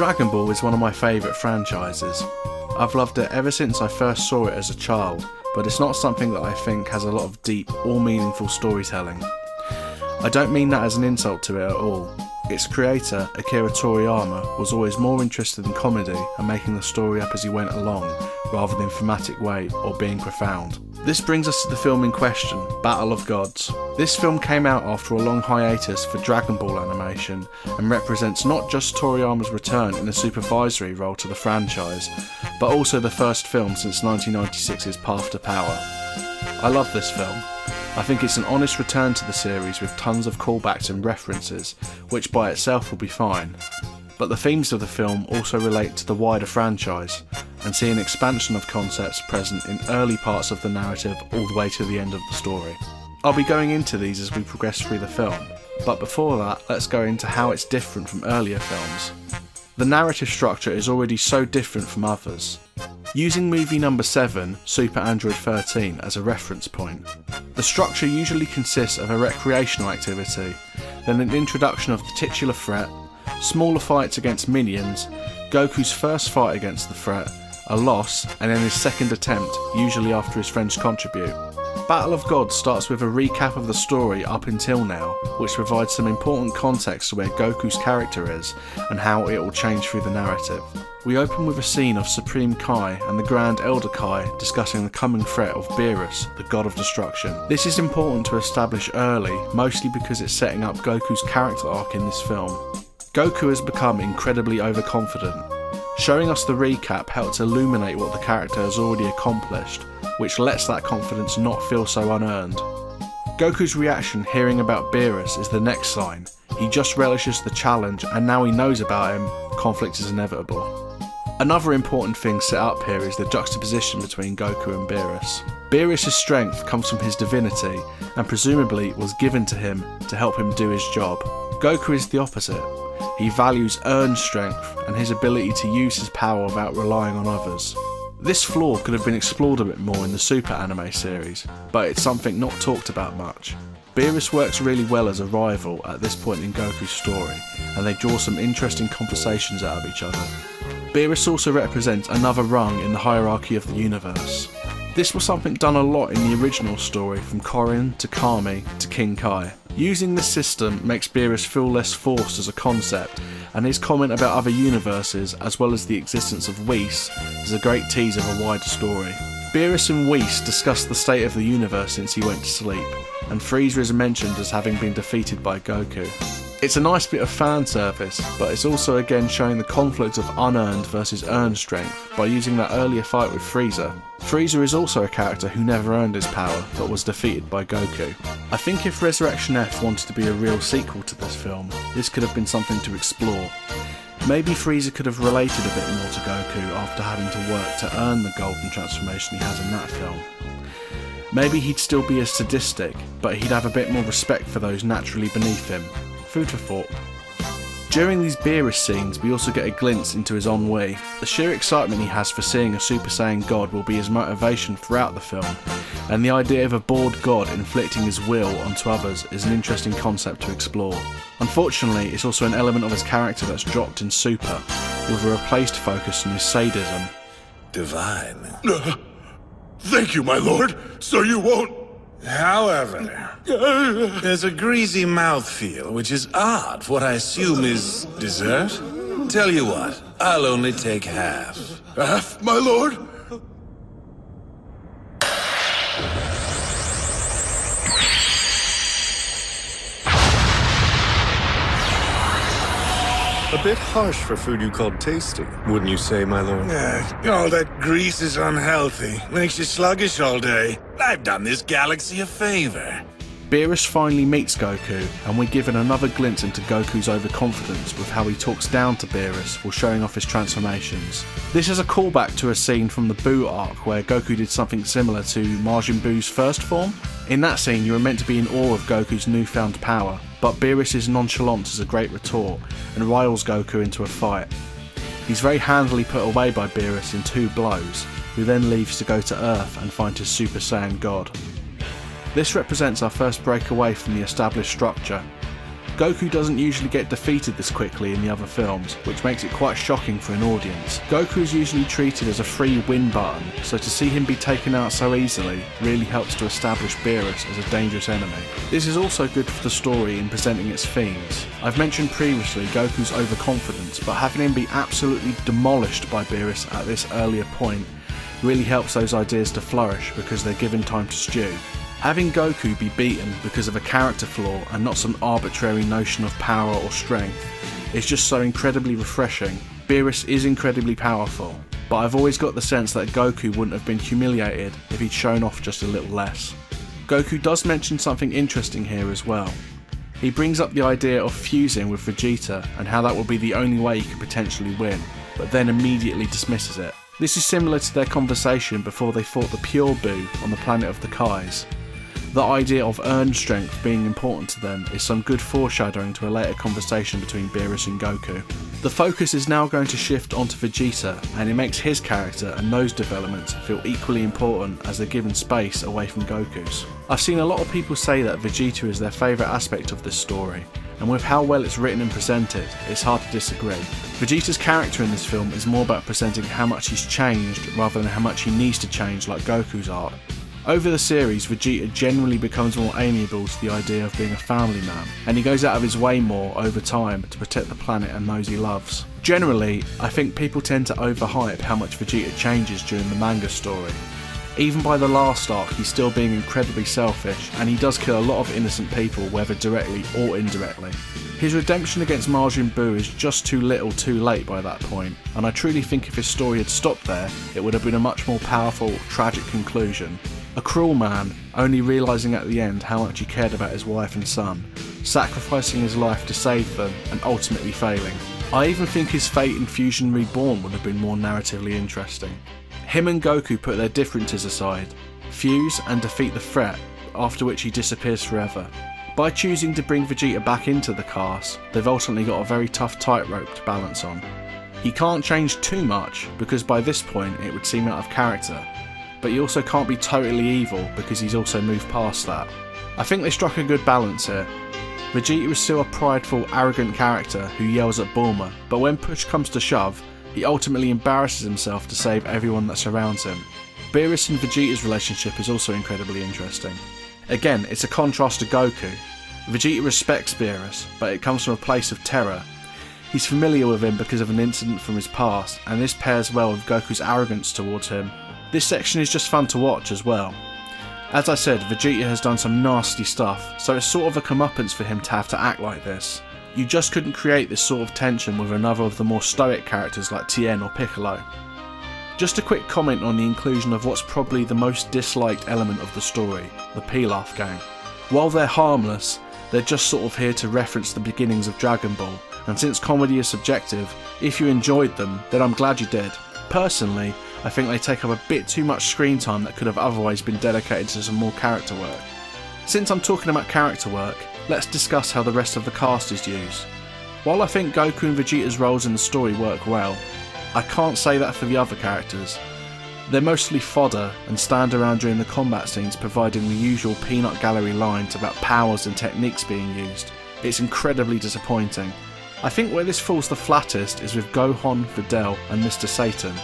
Dragon Ball is one of my favourite franchises. I've loved it ever since I first saw it as a child, but it's not something that I think has a lot of deep or meaningful storytelling. I don't mean that as an insult to it at all. Its creator, Akira Toriyama, was always more interested in comedy and making the story up as he went along, rather than thematic weight or being profound. This brings us to the film in question, Battle of Gods. This film came out after a long hiatus for Dragon Ball animation and represents not just Toriyama's return in a supervisory role to the franchise, but also the first film since 1996's Path to Power. I love this film. I think it's an honest return to the series with tons of callbacks and references, which by itself will be fine. But the themes of the film also relate to the wider franchise, and see an expansion of concepts present in early parts of the narrative all the way to the end of the story. I'll be going into these as we progress through the film, but before that, let's go into how it's different from earlier films. The narrative structure is already so different from others. Using movie number 7, Super Android 13, as a reference point, the structure usually consists of a recreational activity, then an introduction of the titular threat, smaller fights against minions, Goku's first fight against the threat, a loss, and then his second attempt, usually after his friends contribute. Battle of Gods starts with a recap of the story up until now, which provides some important context to where Goku's character is and how it will change through the narrative. We open with a scene of Supreme Kai and the Grand Elder Kai discussing the coming threat of Beerus, the god of destruction. This is important to establish early, mostly because it's setting up Goku's character arc in this film. Goku has become incredibly overconfident. Showing us the recap helps illuminate what the character has already accomplished, which lets that confidence not feel so unearned. Goku's reaction hearing about Beerus is the next sign. He just relishes the challenge, and now he knows about him, conflict is inevitable. Another important thing set up here is the juxtaposition between Goku and Beerus. Beerus' strength comes from his divinity, and presumably was given to him to help him do his job. Goku is the opposite. He values earned strength and his ability to use his power without relying on others. This flaw could have been explored a bit more in the Super anime series, but it's something not talked about much. Beerus works really well as a rival at this point in Goku's story, and they draw some interesting conversations out of each other. Beerus also represents another rung in the hierarchy of the universe. This was something done a lot in the original story, from Korin to Kami to King Kai. Using this system makes Beerus feel less forced as a concept, and his comment about other universes as well as the existence of Whis is a great tease of a wider story. Beerus and Whis discuss the state of the universe since he went to sleep, and Frieza is mentioned as having been defeated by Goku. It's a nice bit of fan service, but it's also again showing the conflict of unearned versus earned strength by using that earlier fight with Frieza. Frieza is also a character who never earned his power, but was defeated by Goku. I think if Resurrection F wanted to be a real sequel to this film, this could have been something to explore. Maybe Frieza could have related a bit more to Goku after having to work to earn the golden transformation he has in that film. Maybe he'd still be as sadistic, but he'd have a bit more respect for those naturally beneath him. Food for thought. During these Beerus scenes, we also get a glimpse into his ennui. The sheer excitement he has for seeing a Super Saiyan god will be his motivation throughout the film, and the idea of a bored god inflicting his will onto others is an interesting concept to explore. Unfortunately, it's also an element of his character that's dropped in Super, with a replaced focus on his sadism. Divine. Thank you, my lord, so you won't... However, there's a greasy mouthfeel, which is odd for what I assume is dessert. Tell you what, I'll only take half. Half, my lord? A bit harsh for food you called tasty, wouldn't you say, my lord? All that grease is unhealthy. Makes you sluggish all day. I've done this galaxy a favor. Beerus finally meets Goku, and we're given another glimpse into Goku's overconfidence with how he talks down to Beerus while showing off his transformations. This is a callback to a scene from the Buu arc where Goku did something similar to Majin Buu's first form. In that scene, you were meant to be in awe of Goku's newfound power, but Beerus' nonchalance is a great retort and riles Goku into a fight. He's very handily put away by Beerus in 2 blows, who then leaves to go to Earth and find his Super Saiyan god. This represents our first break away from the established structure. Goku doesn't usually get defeated this quickly in the other films, which makes it quite shocking for an audience. Goku is usually treated as a free win button, so to see him be taken out so easily really helps to establish Beerus as a dangerous enemy. This is also good for the story in presenting its themes. I've mentioned previously Goku's overconfidence, but having him be absolutely demolished by Beerus at this earlier point really helps those ideas to flourish because they're given time to stew. Having Goku be beaten because of a character flaw and not some arbitrary notion of power or strength is just so incredibly refreshing. Beerus is incredibly powerful, but I've always got the sense that Goku wouldn't have been humiliated if he'd shown off just a little less. Goku does mention something interesting here as well. He brings up the idea of fusing with Vegeta and how that will be the only way he could potentially win, but then immediately dismisses it. This is similar to their conversation before they fought the Pure Buu on the planet of the Kais. The idea of earned strength being important to them is some good foreshadowing to a later conversation between Beerus and Goku. The focus is now going to shift onto Vegeta, and it makes his character and those developments feel equally important as they're given space away from Goku's. I've seen a lot of people say that Vegeta is their favourite aspect of this story, and with how well it's written and presented, it's hard to disagree. Vegeta's character in this film is more about presenting how much he's changed rather than how much he needs to change like Goku's arc. Over the series, Vegeta generally becomes more amiable to the idea of being a family man, and he goes out of his way more over time to protect the planet and those he loves. Generally, I think people tend to overhype how much Vegeta changes during the manga story. Even by the last arc, he's still being incredibly selfish, and he does kill a lot of innocent people, whether directly or indirectly. His redemption against Majin Buu is just too little too late by that point, and I truly think if his story had stopped there, it would have been a much more powerful, tragic conclusion. A cruel man, only realising at the end how much he cared about his wife and son, sacrificing his life to save them and ultimately failing. I even think his fate in Fusion Reborn would have been more narratively interesting. Him and Goku put their differences aside, fuse and defeat the threat, after which he disappears forever. By choosing to bring Vegeta back into the cast, they've ultimately got a very tough tightrope to balance on. He can't change too much because by this point it would seem out of character, but he also can't be totally evil because he's also moved past that. I think they struck a good balance here. Vegeta is still a prideful, arrogant character who yells at Bulma, but when push comes to shove, he ultimately embarrasses himself to save everyone that surrounds him. Beerus and Vegeta's relationship is also incredibly interesting. Again, it's a contrast to Goku. Vegeta respects Beerus, but it comes from a place of terror. He's familiar with him because of an incident from his past, and this pairs well with Goku's arrogance towards him. This section is just fun to watch as well. As I said, Vegeta has done some nasty stuff, so it's sort of a comeuppance for him to have to act like this. You just couldn't create this sort of tension with another of the more stoic characters like Tien or Piccolo. Just a quick comment on the inclusion of what's probably the most disliked element of the story, the Pilaf gang. While they're harmless, they're just sort of here to reference the beginnings of Dragon Ball, and since comedy is subjective, if you enjoyed them, then I'm glad you did. Personally, I think they take up a bit too much screen time that could have otherwise been dedicated to some more character work. Since I'm talking about character work, let's discuss how the rest of the cast is used. While I think Goku and Vegeta's roles in the story work well, I can't say that for the other characters. They're mostly fodder and stand around during the combat scenes providing the usual peanut gallery lines about powers and techniques being used. It's incredibly disappointing. I think where this falls the flattest is with Gohan, Videl and Mr. Satan.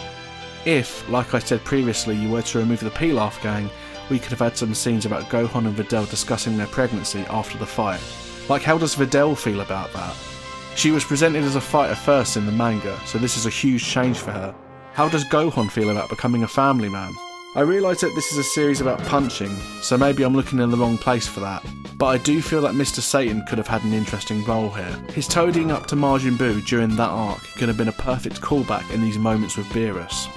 If, like I said previously, you were to remove the Pilaf gang, we could have had some scenes about Gohan and Videl discussing their pregnancy after the fight. Like, how does Videl feel about that? She was presented as a fighter first in the manga, so this is a huge change for her. How does Gohan feel about becoming a family man? I realise that this is a series about punching, so maybe I'm looking in the wrong place for that, but I do feel that Mr. Satan could have had an interesting role here. His toadying up to Majin Buu during that arc could have been a perfect callback in these moments with Beerus.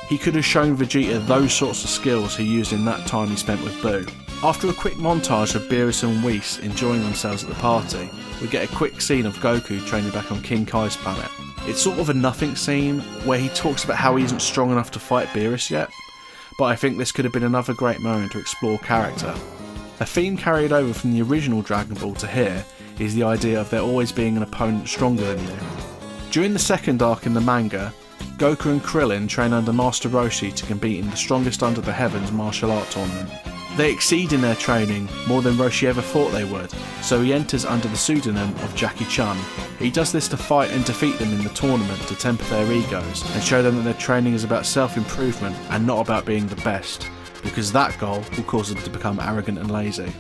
He could have shown Vegeta those sorts of skills he used in that time he spent with Buu. After a quick montage of Beerus and Whis enjoying themselves at the party, we get a quick scene of Goku training back on King Kai's planet. It's sort of a nothing scene where he talks about how he isn't strong enough to fight Beerus yet, but I think this could have been another great moment to explore character. A theme carried over from the original Dragon Ball to here is the idea of there always being an opponent stronger than you. During the second arc in the manga, Goku and Krillin train under Master Roshi to compete in the Strongest Under the Heavens martial art tournament. They exceed in their training more than Roshi ever thought they would, so he enters under the pseudonym of Jackie Chun. He does this to fight and defeat them in the tournament to temper their egos and show them that their training is about self-improvement and not about being the best, because that goal will cause them to become arrogant and lazy.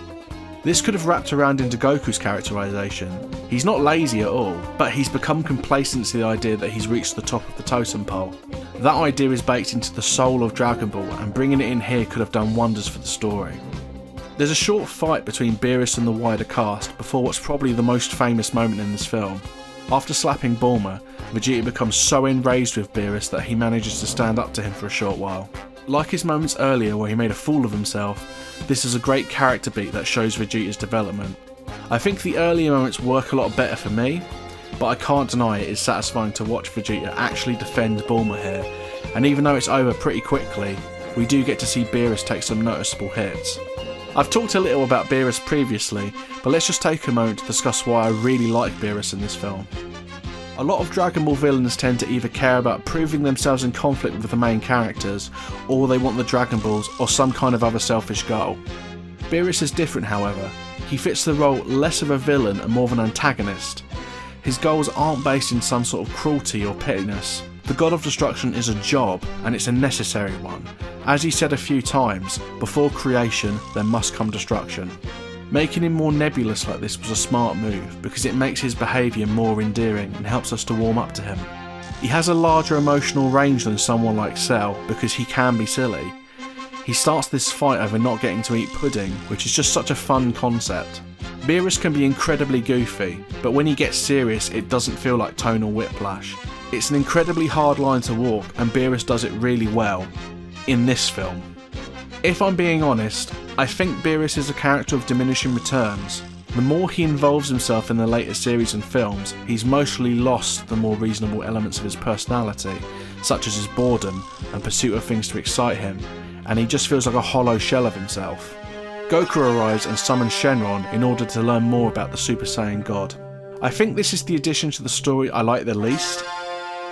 This could have wrapped around into Goku's characterisation. He's not lazy at all, but he's become complacent to the idea that he's reached the top of the totem pole. That idea is baked into the soul of Dragon Ball, and bringing it in here could have done wonders for the story. There's a short fight between Beerus and the wider cast before what's probably the most famous moment in this film. After slapping Bulma, Vegeta becomes so enraged with Beerus that he manages to stand up to him for a short while. Like his moments earlier where he made a fool of himself, this is a great character beat that shows Vegeta's development. I think the earlier moments work a lot better for me, but I can't deny it is satisfying to watch Vegeta actually defend Bulma here, and even though it's over pretty quickly, we do get to see Beerus take some noticeable hits. I've talked a little about Beerus previously, but let's just take a moment to discuss why I really like Beerus in this film. A lot of Dragon Ball villains tend to either care about proving themselves in conflict with the main characters, or they want the Dragon Balls or some kind of other selfish goal. Beerus is different, however. He fits the role less of a villain and more of an antagonist. His goals aren't based in some sort of cruelty or pettiness. The God of Destruction is a job, and it's a necessary one. As he said a few times, before creation there must come destruction. Making him more nebulous like this was a smart move, because it makes his behaviour more endearing and helps us to warm up to him. He has a larger emotional range than someone like Cell, because he can be silly. He starts this fight over not getting to eat pudding, which is just such a fun concept. Beerus can be incredibly goofy, but when he gets serious it doesn't feel like tonal whiplash. It's an incredibly hard line to walk, and Beerus does it really well in this film. If I'm being honest, I think Beerus is a character of diminishing returns. The more he involves himself in the later series and films, he's mostly lost the more reasonable elements of his personality, such as his boredom and pursuit of things to excite him, and he just feels like a hollow shell of himself. Goku arrives and summons Shenron in order to learn more about the Super Saiyan God. I think this is the addition to the story I like the least.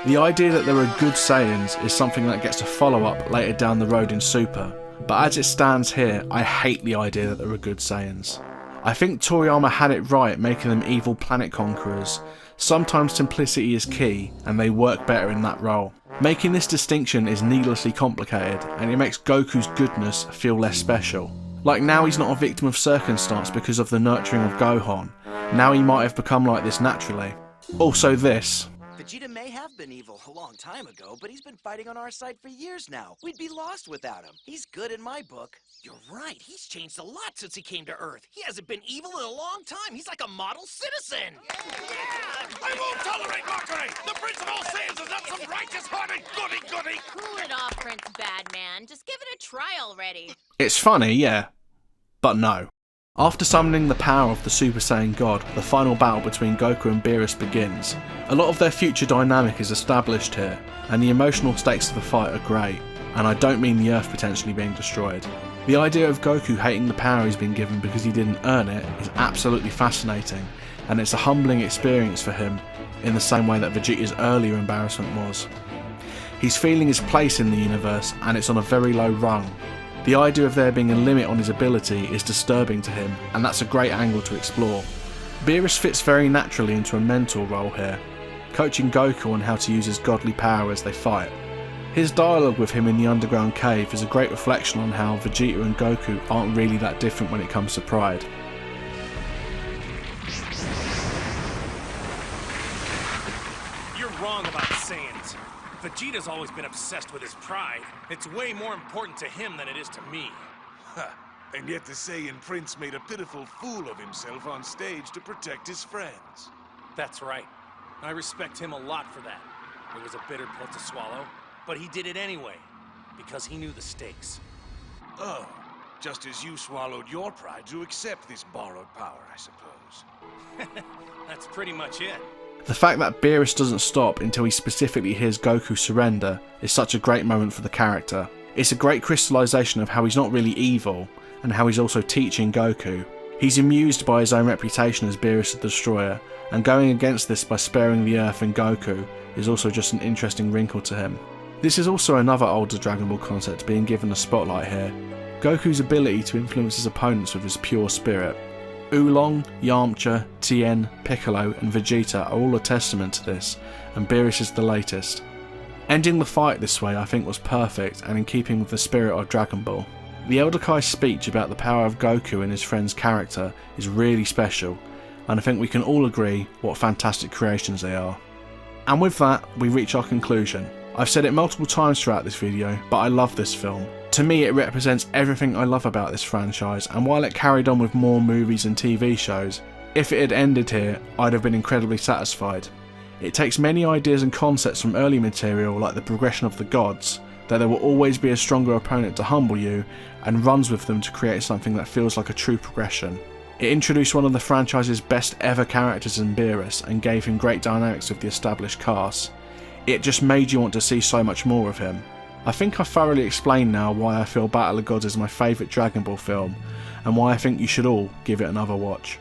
The idea that there are good Saiyans is something that gets a follow-up later down the road in Super, but as it stands here, I hate the idea that there are good Saiyans. I think Toriyama had it right making them evil planet conquerors. Sometimes simplicity is key, and they work better in that role. Making this distinction is needlessly complicated, and it makes Goku's goodness feel less special. Like now he's not a victim of circumstance because of the nurturing of Gohan. Now he might have become like this naturally. Also this. Vegeta may have been evil a long time ago, but he's been fighting on our side for years now. We'd be lost without him. He's good in my book. You're right. He's changed a lot since he came to Earth. He hasn't been evil in a long time. He's like a model citizen. I won't tolerate mockery! The Prince of all Saiyans is not some righteous-hearted goody-goody! Cool it off, Prince Badman. Just give it a try already. It's funny, yeah, but no. After summoning the power of the Super Saiyan God, the final battle between Goku and Beerus begins. A lot of their future dynamic is established here, and the emotional stakes of the fight are great, and I don't mean the Earth potentially being destroyed. The idea of Goku hating the power he's been given because he didn't earn it is absolutely fascinating, and it's a humbling experience for him in the same way that Vegeta's earlier embarrassment was. He's feeling his place in the universe, and it's on a very low rung. The idea of there being a limit on his ability is disturbing to him, and that's a great angle to explore. Beerus fits very naturally into a mentor role here, coaching Goku on how to use his godly power as they fight. His dialogue with him in the underground cave is a great reflection on how Vegeta and Goku aren't really that different when it comes to pride. You're wrong about Saiyans. Vegeta's always been obsessed with his pride. It's way more important to him than it is to me. Huh. And yet the Saiyan Prince made a pitiful fool of himself on stage to protect his friends. That's right. I respect him a lot for that. It was a bitter pill to swallow, but he did it anyway, because he knew the stakes. Oh, just as you swallowed your pride to accept this borrowed power, I suppose. That's pretty much it. The fact that Beerus doesn't stop until he specifically hears Goku surrender is such a great moment for the character. It's a great crystallization of how he's not really evil, and how he's also teaching Goku. He's amused by his own reputation as Beerus the Destroyer, and going against this by sparing the Earth and Goku is also just an interesting wrinkle to him. This is also another older Dragon Ball concept being given a spotlight here. Goku's ability to influence his opponents with his pure spirit. Oolong, Yamcha, Tien, Piccolo and Vegeta are all a testament to this, and Beerus is the latest. Ending the fight this way I think was perfect and in keeping with the spirit of Dragon Ball. The Elder Kai's speech about the power of Goku and his friend's character is really special, and I think we can all agree what fantastic creations they are. And with that, we reach our conclusion. I've said it multiple times throughout this video, but I love this film. To me it represents everything I love about this franchise, and while it carried on with more movies and TV shows, if it had ended here, I'd have been incredibly satisfied. It takes many ideas and concepts from early material like the progression of the gods, that there will always be a stronger opponent to humble you, and runs with them to create something that feels like a true progression. It introduced one of the franchise's best ever characters in Beerus and gave him great dynamics with the established cast. It just made you want to see so much more of him. I think I've thoroughly explained now why I feel Battle of Gods is my favourite Dragon Ball film, and why I think you should all give it another watch.